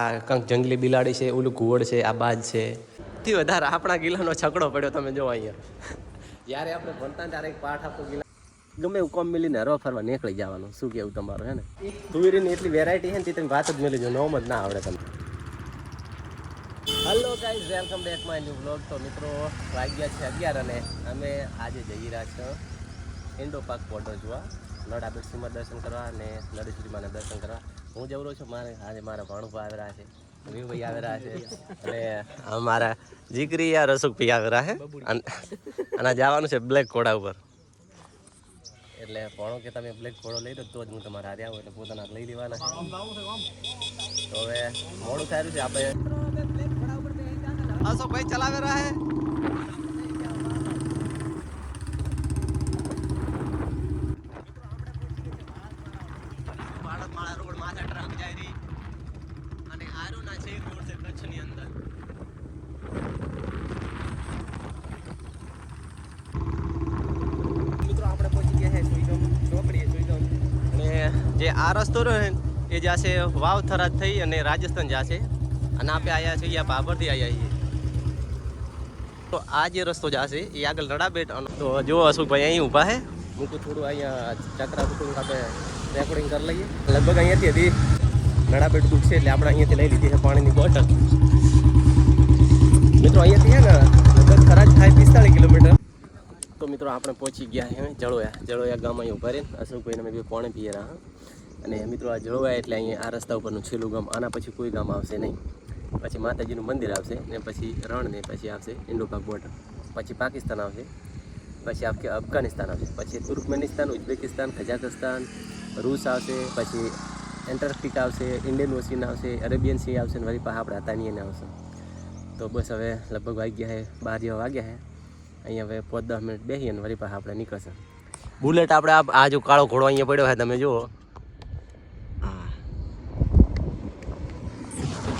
આ કંઈક જંગલી બિલાડી છે, ઓલું ઘુવડ છે, આ બાજ છે. થી વધારે આપણા ગિલાનો છકડો પડ્યો તમે જો અહીંયા. જ્યારે આપણે ભણતા ત્યારે એક પાઠ આપતો ગિલા ગમે એવું કોમ મિલીને હરવા ફરવા નીકળી જવાનું. શું કેવું તમારું હે ને? તુવેરીની એટલી વેરાયટી છે ને તમે વાત જ મેળવી જો નોમ જ ના આવડે તમને. Hello guys, welcome back my new vlog. તો મિત્રો વાગ્યા છે 11 અને અમે આજે જઈ રહ્યા છીએ ઇન્ડો પાર્ક બોર્ડર જોવા, નડાબેટ સીમા દર્શન કરવા અને નરેશ્વરીમાના દર્શન કરવા. હું જઈ રહ્યો છું. આજે મારા ભાણુભા આવી રહ્યા છે, વિવભાઈ આવી રહ્યા છે અને અમારા જીગરી યા રસુકભાઈ આવી રહ્યા છે અને જવાનું છે બ્લેક ઘોડા ઉપર. એટલે ભણો કે તમે બ્લેક ઘોડો લઈ દો તો જ હું તમારે હારે આવું, એટલે પોતાના લઈ લેવાના. તો હવે મોડું થયું છે, આપણે અશોકભાઈ ચલાવે રહ્યા હે. જે આ રસ્તો રહ્યો ને એ જશે વાવ થરાદ થઈ અને રાજસ્થાન જશે, અને આપણે આવ્યા છીએ અહીંયા બાબરથી આવ્યા છીએ. તો આ જે રસ્તો જશે એ આગળ નડાબેટ. તો જો અશોકભાઈ અહીં ઊભા છે, હું તો થોડું અહીંયા ચક્રા થોડુંક આપણે રેકોર્ડિંગ કરી લઈએ. લગભગ અહીંયાથી હજી નડાબેટ દૂર છે, એટલે આપણે અહીંયાથી લઈ લીધી છે પાણીની બોટલ. મિત્રો અહીંયાથી છે ને લગભગ થરાદ થાય 45 કિલોમીટર. તો મિત્રો આપણે પહોંચી ગયા છે જળોયા ગામ. અહીં ઉભા રહીને અશોકભાઈને મેં બી પાણી પીએ રહ્યા. અને મિત્રો આ જળોયા એટલે અહીંયા આ રસ્તા ઉપરનું છેલ્લું ગામ. આના પછી કોઈ ગામ આવશે નહીં. પછી માતાજીનું મંદિર આવશે ને પછી રણ ને પછી આવશે ઇન્ડો પાક બોર્ડર, પછી પાકિસ્તાન આવશે, પછી અફઘાનિસ્તાન આવશે, પછી તુર્કમેનિસ્તાન, ઉઝબેકિસ્તાન, કઝાકસ્તાન, રૂસ આવશે, પછી એન્ટાર્કટિકા આવશે, ઇન્ડિયન ઓશિયન આવશે, અરેબિયન સી આવશે ને વળી પાછા આપણે અતાનિયન આવશે. તો બસ હવે લગભગ વાગ્યા છે 12 જેવા વાગ્યા છે. અહીંયા હવે 5-10 મિનિટ બેસીએ ને વળી પાછા આપણે નીકળશે. બુલેટ આપણે આ જો કાળો ઘોડો અહીંયા પડ્યો છે તમે જુઓ.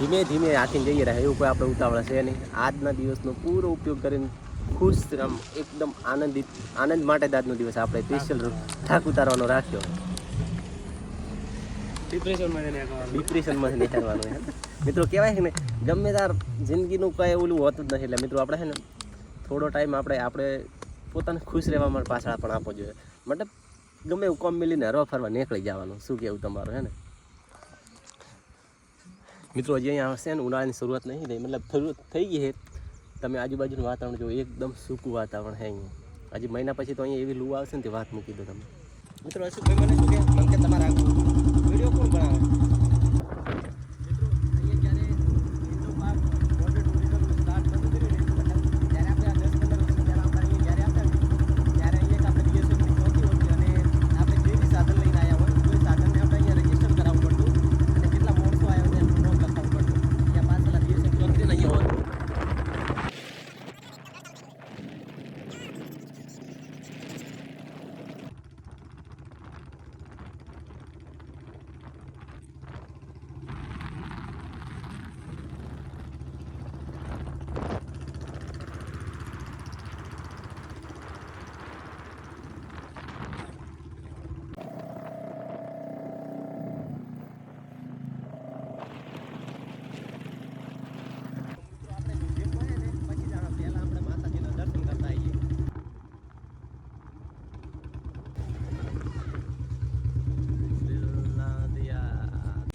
ધીમે ધીમે હાથીને જઈએ રહ્યા, એવું કોઈ આપણે ઉતાવળ છે નહીં. આજના દિવસનો પૂરો ઉપયોગ કરીને ખુશ આમ એકદમ આનંદ માટે જ આજનો દિવસ આપણે સ્પેશિયલ થાક ઉતારવાનો રાખ્યો. ડિપ્રેશનમાં નીકળવાનું છે મિત્રો. કહેવાય છે ને ગમે તાર જિંદગીનું કંઈ ઓલું હોતું જ નથી. એટલે મિત્રો આપણે છે ને થોડો ટાઈમ આપણે પોતાને ખુશ રહેવા માટે પાછળ પણ આપવો જોઈએ. મતલબ ગમે એવું કોમ મિલીને હરવા ફરવા નીકળી જવાનું. શું કહેવું તમારું હે ને મિત્રો? હજી અહીંયા આવશે ને ઉનાળાની શરૂઆત નહીં થઈ, મતલબ શરૂઆત થઈ ગઈ છે. તમે આજુબાજુનું વાતાવરણ જો એકદમ સૂકું વાતાવરણ છે અહીંયા. હજી મહિના પછી તો અહીંયા એવી લૂ આવશે ને તે વાત મૂકી દો તમે. મિત્રો અશોકભાઈ મને શું કે તમારા વિડીયો કોણ બનાવે?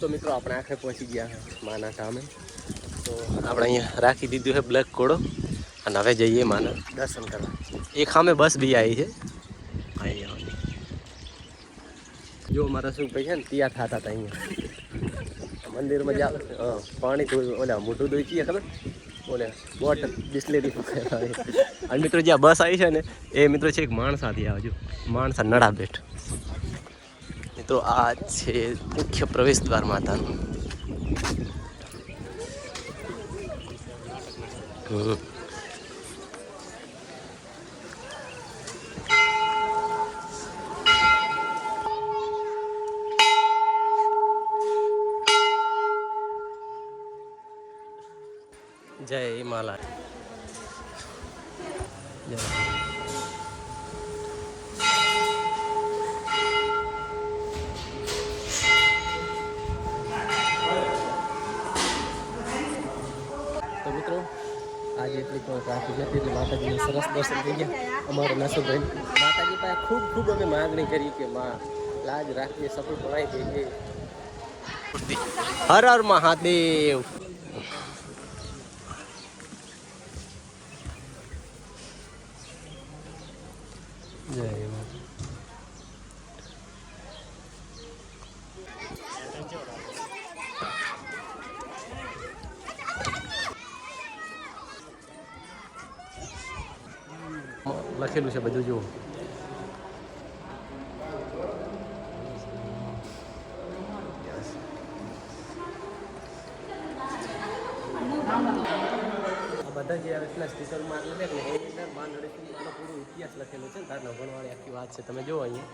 તો મિત્રો આપણે આખરે પહોંચી ગયા માના ધામે. તો આપણે અહીંયા રાખી દીધું છે બ્લેક ઘોડો અને હવે જઈએ માના દર્શન કરવા. એક સામે બસ બી આવી છે અહીંયા. જો મારા શું ભાઈ છે ને તૈયાર થતા હતા અહીંયા મંદિરમાં જાવ. પાણી થોડું ઓલા મોટું દોઈ છીએ ખબર ઓલે વોટર બિસ્લેરી. અને મિત્રો જ્યાં બસ આવી છે ને એ મિત્રો છે એક માણસાથી આવજો, માણસા નડાબેટ. મિત્રો આ છે મુખ્ય પ્રવેશ દ્વાર માતાનું. જય હિમાલય. જય મિત્રો આજે એટલી તો ટ્રાફિક નથી એટલે માતાજીને સરસ દર્શન થઈ ગયા. અમારા નસુભાઈ માતાજી પાસે ખૂબ ખૂબ અમે માગણી કરી કે માં લાજ રાખીએ સફળ બનાવી દઈએ. હર હર મહાદેવ. જય લખેલું છે બધું જુઓ. બધા જે રીતના સ્ટીકર મારેલું છે ને એની અંદર બાંધણીનો પૂરો ઇતિહાસ લખેલો છે. તારના ભણવાળી આખી વાત છે, તમે જુઓ અહીંયા.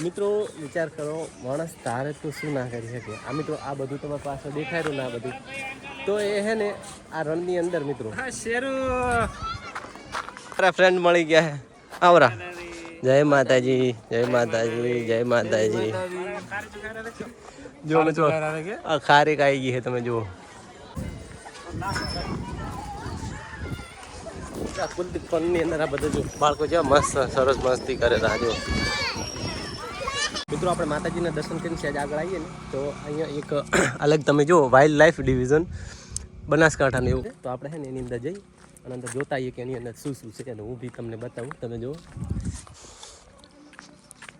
મિત્રો વિચાર કરો, માણસ તારે તો શું ના કરી શકે. આ મિત્રો આ બધું તમારી પાસે દેખાય રહ્યું ને આ બધું તો એ હે ને આ રણની અંદર મિત્રો મારા ફ્રેન્ડ મળી ગયા હે. આવરા જય માતાજી, જય માતાજી, જય માતાજી. જો મિત્રો આ ખારેક આવી ગઈ છે, તમે જુઓ. કુલદીપ પનની અંદર આ બધું જો બાળકો છે મસ્ત સરસ મસ્તી કરે રાજો. મિત્રો આપણે માતાજીના દર્શન કરીને સહેજ આગળ આવીએ ને તો અહીંયા એક અલગ તમે જુઓ વાઇલ્ડ લાઈફ ડિવિઝન બનાસકાંઠાને એવું. તો આપણે છે ને એની અંદર જઈ અને અંદર જોતા આવીએ કે એની અંદર શું શું છે અને હું બી તમને બતાવું. તમે જુઓ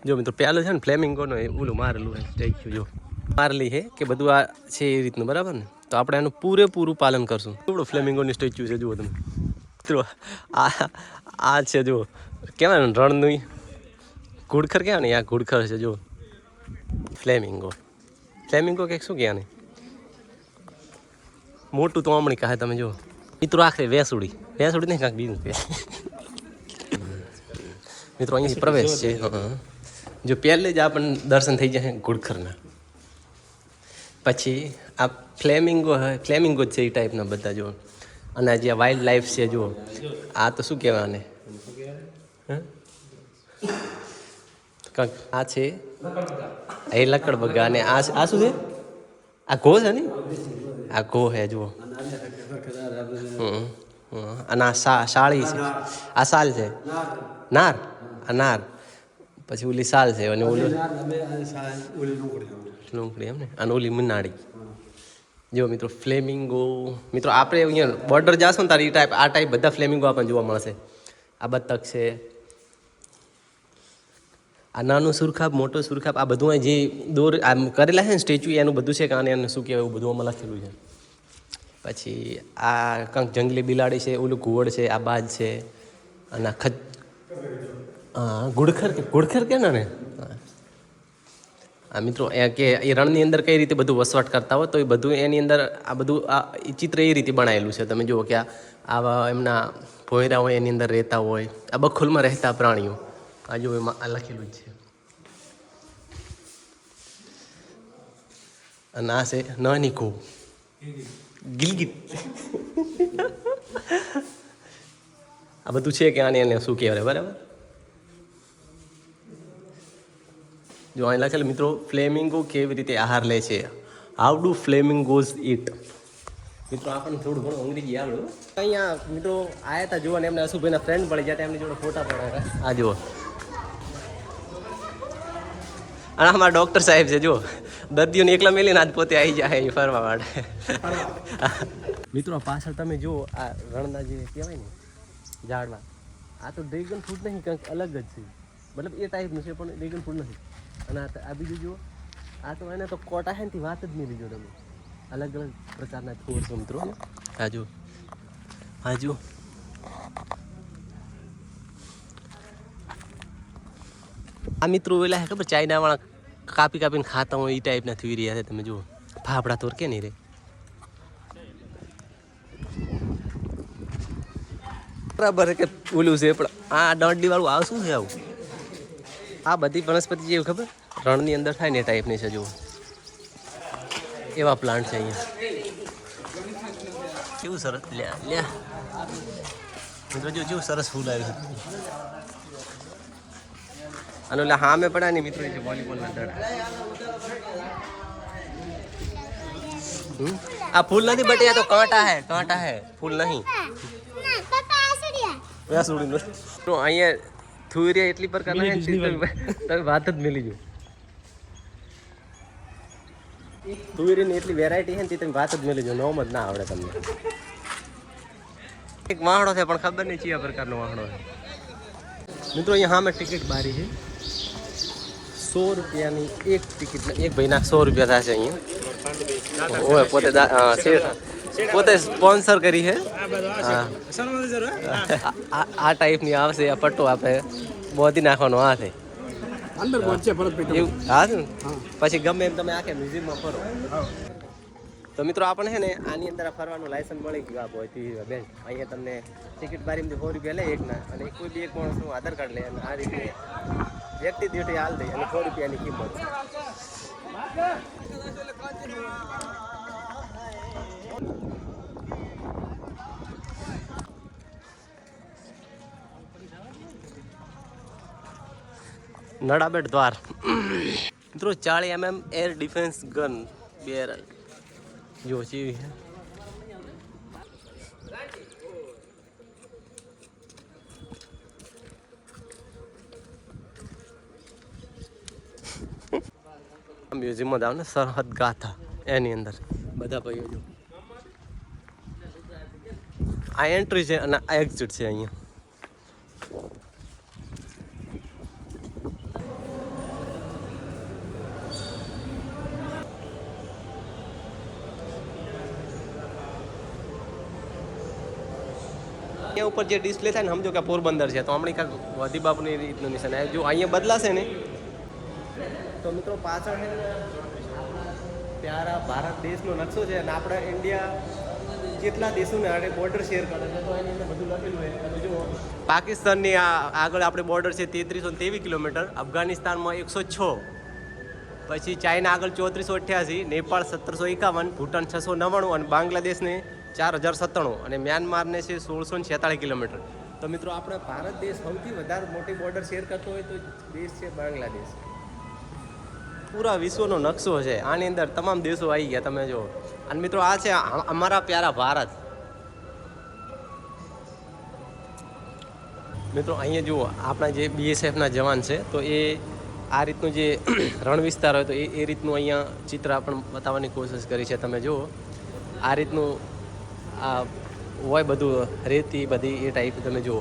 જો મિત્રો પહેલું છે ને ફ્લેમિંગોનો ઓલું મારેલું હોય સ્ટેચ્યુ જો મારેલી છે કે બધું આ છે એ રીતનું બરાબર ને. તો આપણે એનું પૂરેપૂરું પાલન કરશું. થોડું ફ્લેમિંગોની સ્ટેચ્યુ છે જુઓ તમે મિત્રો. આ છે જુઓ કહેવાય ને રણનું ઘુડખર કહેવાય ને, આ ઘુડખર છે જુઓ ફ્લેમિંગો. ફ્લેમિંગો કંઈક શું કહેવાય ને મોટું તો હમણાં કહે તમે જુઓ મિત્રો. આખરે વેસુડી નહીં કાંઈક બીજું કહે મિત્રો. અહીંયાથી પ્રવેશ છે. જો પહેલે જ આપણને દર્શન થઈ જાય ઘુડખરના. પછી આ ફ્લેમિંગો જ છે એ ટાઈપના બધા જુઓ. અને જે વાઇલ્ડ લાઈફ છે જુઓ. આ તો શું કહેવાય આને, આ છે એ લકડબગા. અને આ શું છે? આ ઘો છે ને, આ ઘો હે જુઓ. અને આ સાળી છે, આ સાલ છે નાર. આ નાર પછી ઓલી સાલ છે અને ઓલું લૂંકડી એમ ને. અને ઓલી મનાડી જો મિત્રો ફ્લેમિંગો. મિત્રો આપણે અહીંયા બોર્ડર જાશો ને તારે આ ટાઈપ બધા ફ્લેમિંગો આપણને જોવા મળશે. આ બતક છે, આ નાનું સુરખાબ, મોટો સુરખાબ, આ બધું જે દોર આમ કરેલા છે ને સ્ટેચ્યુ એનું બધું છે કે આને શું કહેવાય એવું બધું આમાં લખેલું છે. પછી આ કંઈક જંગલી બિલાડી છે, ઓલું ઘુવડ છે, આ બાજ છે અને આ હા ઘુડખર કે ને. આ મિત્રો કે એ રણની અંદર કઈ રીતે બધું વસવાટ કરતા હોય તો એ બધું એની અંદર આ બધું આ ચિત્ર એ રીતે બનાવેલું છે. તમે જુઓ કે આવા એમના ભોયરા હોય એની અંદર રહેતા હોય, આ બખોલમાં રહેતા પ્રાણીઓ. આ જો એમાં આ લખેલું જ છે. અને આ છે નાની ઘો ગિલગિત. આ બધું છે કે આને એને શું કહેવાય બરાબર. જો અહીં લખેલું મિત્રો ફ્લેમિંગો કેવી રીતે આહાર લે છે. How do flamingos it. મિત્રો આપણને થોડું ઘણું અંગ્રેજી આવડું. અહીંયા મિત્રો આવ્યા હતા જોવા ને એમને અશુભાઈના ફ્રેન્ડ પડી ગયા એમની જોડે ફોટા પડાવ્યા. આ જુઓ અને અમારા ડૉક્ટર સાહેબ છે જુઓ. દર્દીઓને એકલા મેલીને આજ પોતે આવી જાય અહીં ફરવા માટે. મિત્રો પાછળ તમે જુઓ આ રણના જે કહેવાય ને ઝાડવા, આ તો ડ્રેગન ફ્રૂટ નહીં કંઈક અલગ જ છે. મતલબ એ ટાઈપનું છે પણ ડ્રેગન ફ્રૂટ નથી. અને આ બીજું જુઓ, આ તો એને તો કોટા હે ને વાત જ નહીં લીધો તમે. અલગ અલગ પ્રકારના છોડ છે મિત્રો. આ જુઓ આ મિત્રો એલા હે ખબર ચાઇનાવાળા કાપીને ખાતા હોય એ ટાઈપના થઈ રહ્યા છે. તમે જુઓ ફાફડા તોર કે નહીં રે. બરાબર કે ઓલું છે પણ આ દોડલી વાળું આ શું છે આવું આ બધી વનસ્પતિ જેવી ખબર રણની અંદર થાય ને એ ટાઈપની છે જુઓ, એવા પ્લાન્ટ છે અહીંયા. કેવું સરસ લ્યા મિત્રો જો કેવું સરસ ફૂલ આવ્યું છે. અને એટલે હા મેં પડ્યા ને મિત્રો છે વોલીબોલના દડા. આ ફૂલ નથી બટ આ તો કાંટા હે ફૂલ નહીં. અહીંયા થુરિયા એટલી પ્રકારના હે તમે વાત જ મેલી જો. તુવેરીની એટલી વેરાયટી છે ને તમે વાત જ મેલી જો, નોમ જ ના આવડે તમને. એક વાહણો છે પણ ખબર નહીં કયા પ્રકારનો વાહણો છે. મિત્રો અહીંયા સામે ટિકિટ બારી છે 100 રૂપિયાની એક ટિકિટ. એક ભાઈના 100 રૂપિયા થશે અહીંયા. ઓય પોતે સ્પોન્સર કરી છે. આ ટાઈપની આવશે આ પટ્ટો આપણે બોધી નાખવાનો આ છે હા ને. પછી ગમે એમ તમે આખે મ્યુઝિયમમાં ફરો. તો મિત્રો આપણે છે ને આની અંદર ફરવાનું લાયસન્સ મળી ગયું. આ બોયથી બેન અહીંયા તમને ટિકિટ બારીમાંથી 100 રૂપિયા લે એકના, અને કોઈ બી એક માણસનું આધાર કાર્ડ લે અને આ રીતે વ્યક્તિ દીઠ હાલ દે અને 100 રૂપિયાની કિંમત. નડાબેટ દ્વાર મિત્રો 40 mm air defence gun barrel જો ચીવી છે. મ્યુઝિયમમાં જાવ ને સરહદ ગાથા એની અંદર બધા ભાઈઓ જો આ એન્ટ્રી છે અને આ એક્ઝિટ છે. અહીંયા ઉપર જે ડિસ્પ્લે થાય ને સમજો કે પોરબંદર છે તો હમણાં કાંઈક વધી બાપુની રીતનું નિશાન જો અહીંયા બદલાશે ને તો મિત્રો પાછળ છે ને પ્યારા ભારત દેશનો નકશો છે અને આપણા ઇન્ડિયા કેટલા દેશોને આડે બોર્ડર શેર કરે છે તો એની અંદર બધું લખેલું હોય. તમે જુઓ પાકિસ્તાનની આગળ આપણે બોર્ડર છે 3323 કિલોમીટર, અફઘાનિસ્તાનમાં 106, પછી ચાઇના આગળ 3488, નેપાળ 1751, ભૂટાન 699 અને બાંગ્લાદેશને 4097 અને મ્યાનમારને છે 1646 કિલોમીટર. તો મિત્રો આપણે ભારત દેશ સૌથી વધારે મોટી બોર્ડર શેર કરતો હોય તો દેશ છે બાંગ્લાદેશ. પૂરા વિશ્વનો નકશો છે, આની અંદર તમામ દેશો આવી ગયા તમે જુઓ. અને મિત્રો આ છે અમારા પ્યારા ભારત. મિત્રો અહીંયા જુઓ આપણા જે BSFના જવાન છે તો એ આ રીતનું જે રણ વિસ્તાર હોય તો એ રીતનું અહીંયા ચિત્ર આપણે બતાવવાની કોશિશ કરી છે. તમે જુઓ આ રીતનું આ હોય બધું રેતી બધી એ ટાઈપ તમે જુઓ.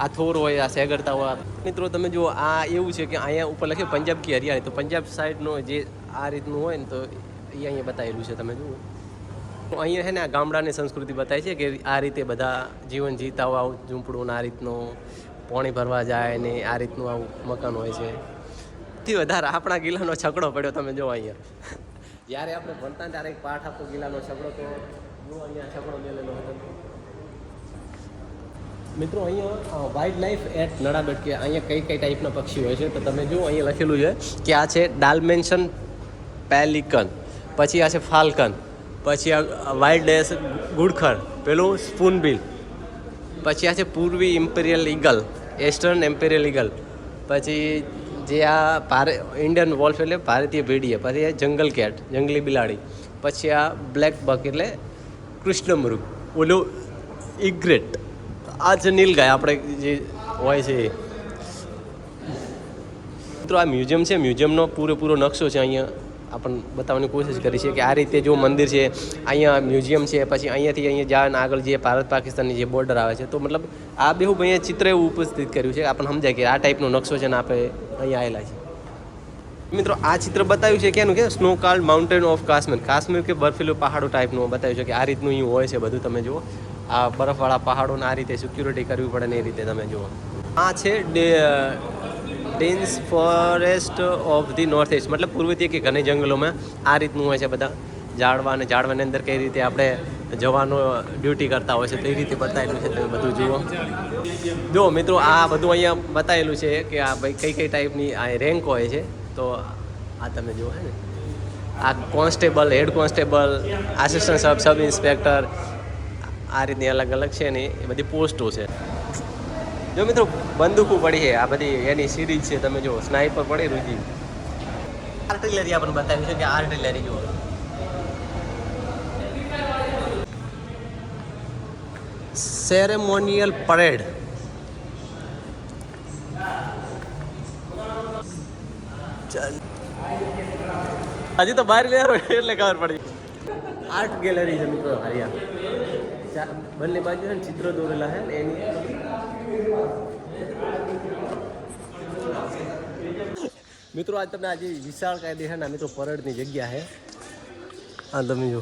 આ થોર હોય, આ સેગરતા હોય. મિત્રો તમે જુઓ આ એવું છે કે અહીંયા ઉપર લખ્યું પંજાબ કી હરિયાળી, તો પંજાબ સાઈડનો જે આ રીતનું હોય ને તો એ અહીંયા બતાવેલું છે. તમે જુઓ અહીંયા છે ને આ ગામડાની સંસ્કૃતિ બતાવી છે કે આ રીતે બધા જીવન જીવતા હોય, આવું ઝૂંપડું આ રીતનું પાણી ભરવા જાય ને આ રીતનું આવું મકાન હોય છે. સૌથી વધારે આપણા ગિલ્લાનો છકડો પડ્યો તમે જુઓ અહીંયા. જ્યારે આપણે ભણતા ત્યારે એક પાઠ આપો ગિલ્લાનો છકડો, તો જુઓ અહીંયા છકડો મેલેલો હતો. મિત્રો અહીંયા વાઇલ્ડ લાઈફ એટ નડાબેટ કે અહીંયા કઈ કઈ ટાઈપના પક્ષી હોય છે તો તમે જુઓ અહીંયા લખેલું છે કે આ છે ડાલ્મેન્શન પેલિકન, પછી આ છે ફાલ્કન, પછી આ વાઇલ્ડ ડેસ ગુડખર, પેલું સ્પૂનબિલ, પછી આ છે પૂર્વી ઇમ્પિરિયલ ઈગલ, એસ્ટર્ન એમ્પિરિયલ ઈગલ, પછી જે આ ઇન્ડિયન વોલ્ફ એટલે ભારતીય ભેડીએ, પછી આ જંગલ કેટ જંગલી બિલાડી, પછી આ બ્લેક બક એટલે કૃષ્ણમૃગ, ઓલું ઇગ્રેટ, આ છે નીલગાય આપણે જે હોય છે. મિત્રો આ મ્યુઝિયમ છે, મ્યુઝિયમનો પૂરેપૂરો નકશો છે અહીંયા આપણને બતાવવાની કોશિશ કરી છે કે આ રીતે જો મંદિર છે, અહીંયા મ્યુઝિયમ છે, પછી અહીંયાથી અહીંયા જાય આગળ જે ભારત પાકિસ્તાનની જે બોર્ડર આવે છે તો મતલબ આ બેહુ અહીંયા ચિત્ર એવું ઉપસ્થિત કર્યું છે આપણને સમજાય કે આ ટાઈપનો નકશો છે ને આપણે અહીંયા આવેલા છે. મિત્રો આ ચિત્ર બતાવ્યું છે કેનું કે snow card mountain of Kashmir, Kashmir કે બર્ફીલું પહાડો ટાઈપનું બતાવ્યું છે કે આ રીતનું અહીં હોય છે બધું. તમે જુઓ આ બરફવાળા પહાડોને આ રીતે સિક્યુરિટી કરવી પડે ને એ રીતે તમે જુઓ. આ છે dense forest of the north east, મતલબ પૂર્વથી કે ઘણા જંગલોમાં આ રીતનું હોય છે બધા ઝાડવા, અને ઝાડવાની અંદર કઈ રીતે આપણે જવાનો ડ્યુટી કરતા હોય છે તો એ રીતે બતાવેલું છે, તમે બધું જુઓ. જો મિત્રો આ બધું અહીંયા બતાવેલું છે કે આ ભાઈ કઈ કઈ ટાઈપની આ રેન્ક હોય છે. તો આ તમે જુઓ હે ને, આ constable, head constable, assistant sub inspector, આ રીતની અલગ અલગ છે ને એ બધી પોસ્ટો છે. જો મિત્રો બંદૂકો પડી છે, આ બધી એની સિરીઝ છે. તમે જુઓ સ્નાઈપર પડી રૂજી. આર્ટિલરી આપણને બતાવ્યું છે કે આર્ટિલરી જુઓ. Ceremonial parade. હજી તો બહાર લેરો એટલે ખબર પડી. આર્ટ ગેલેરી છે મિત્રો હરિયા. બંને બાજુ છે ને ચિત્રો દોરેલા છે ને એની. મિત્રો આજ તમને આજે વિશાળ કાયદે છે ને મિત્રો પરેડની જગ્યા છે. હા તમે જો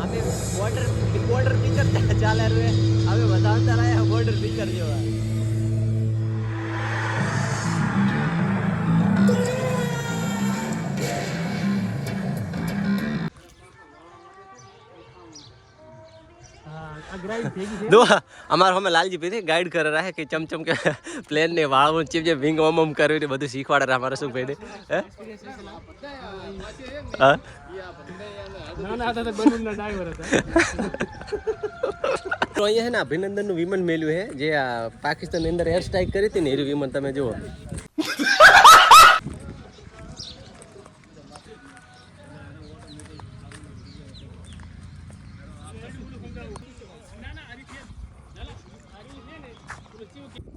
અમે બોર્ડર પિક્ચર ચાલે હવે વધારતા રહ્યા બોર્ડર પિક્ચર જેવા. दो हमारे हमें लालजी भाई गाइड कर रहा है कि चमचम के प्लेन ने वाळवण चीप जे विंग वम करवी બધું શીખવાડે છે અમારે શું ભાઈ હે હા ના તો બનૂન ના ડ્રાઈવર હતા. તો અહીંયા છે ને અભિનંદનનું વિમાન મેલ્યું છે જે પાકિસ્તાનની અંદર એર સ્ટ્રાઇક કરી હતી ને એ વિમાન તમે જુઓ.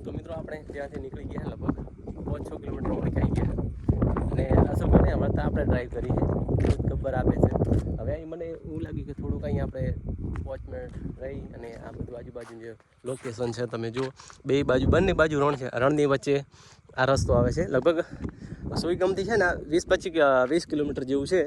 તો મિત્રો આપણે ત્યાંથી નીકળી ગયા લગભગ 5-6 કિલોમીટર આપણે ખાઈ ગયા અને અસલમાં નહીં હમણાં તો આપણે ડ્રાઈવ કરી છે ખબર આપે છે. હવે અહીં મને એવું લાગ્યું કે થોડુંક અહીં આપણે 5 મિનિટ રહી અને આ બધું આજુબાજુ જે લોકેશન છે તમે જુઓ. બંને બાજુ રણ છે, રણની વચ્ચે આ રસ્તો આવે છે. લગભગ સુઈગામથી છે ને 20 કિલોમીટર જેવું છે